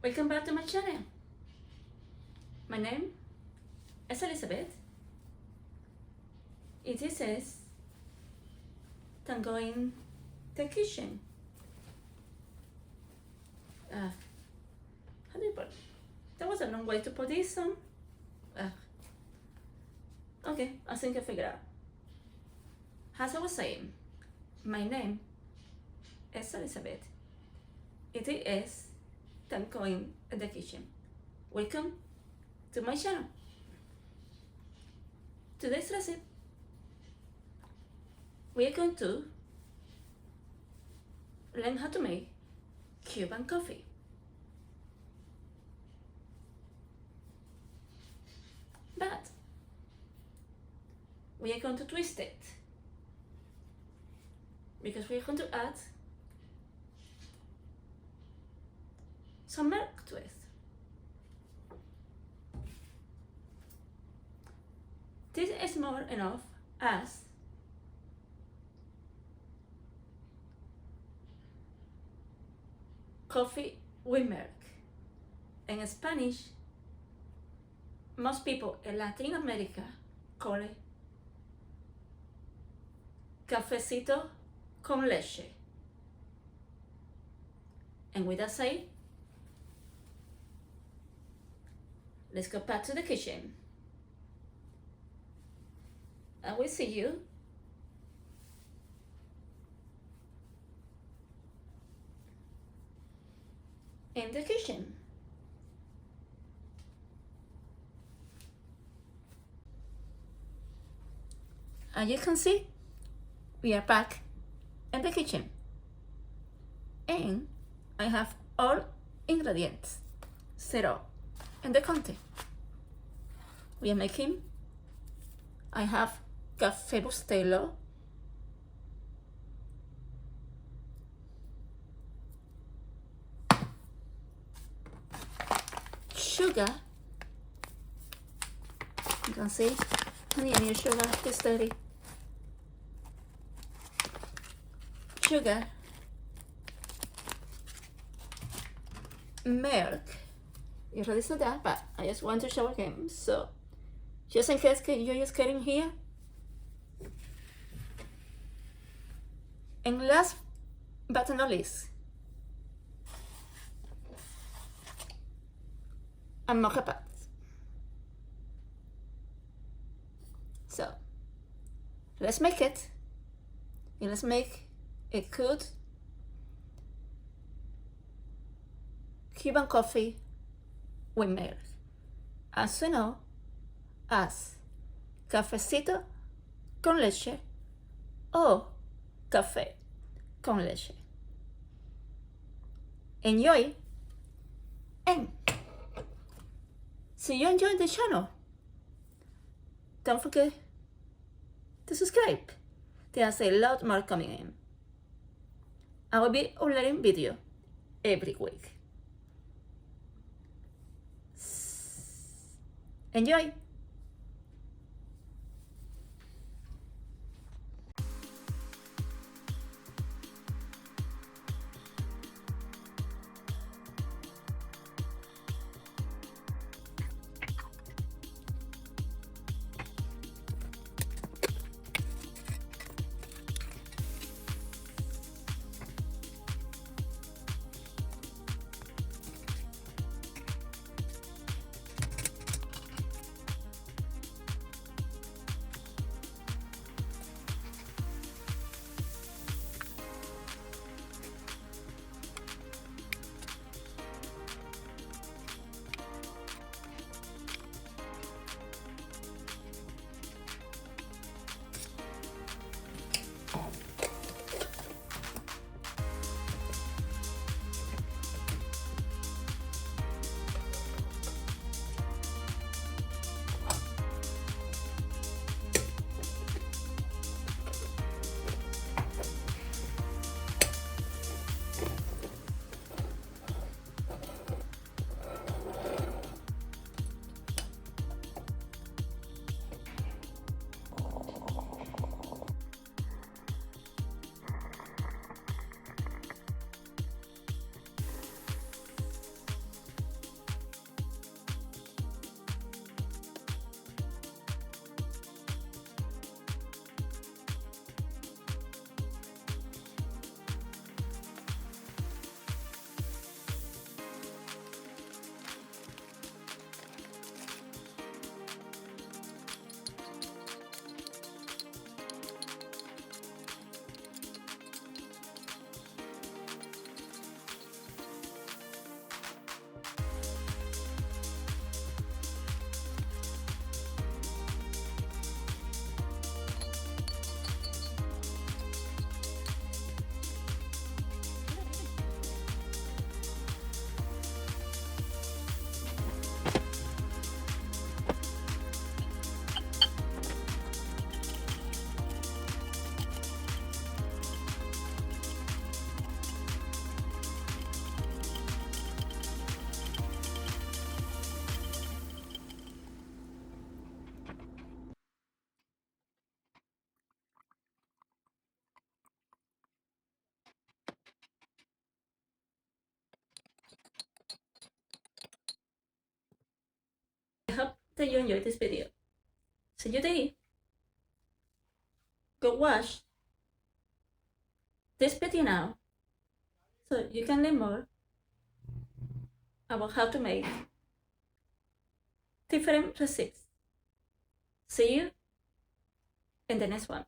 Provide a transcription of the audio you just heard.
Welcome back to my channel. My name is Elizabeth. It is Tango in the kitchen. How do you put it? That was a long way to put this on. Okay, I think I figured out. As I was saying, my name is Elizabeth. It is Tango in the kitchen. Welcome to my channel. Today's recipe, we are going to learn how to make Cuban coffee. But we are going to twist it because we are going to add some milk to it. This is more enough as coffee with milk. In Spanish, most people in Latin America call it cafecito con leche. And with that said, let's go back to the kitchen. I will see you in the kitchen. As you can see, we are back in the kitchen. And I have all ingredients set up in the counter. We are making, I have café bustelo, sugar, you can see, honey and your sugar is dirty, sugar, milk. You already saw that, but I just want to show again. So, just in case you're just getting here. And last but not least, a Moka pot. So, let's make it. And let's make a good Cuban coffee with milk, as you know, as cafecito con leche or café con leche. Enjoy, and see you enjoy the channel. Don't forget to subscribe. There's a lot more coming in. I will be uploading video every week. Enjoy! that you enjoyed this video. See you there. Go watch this video now so you can learn more about how to make different recipes. See you in the next one.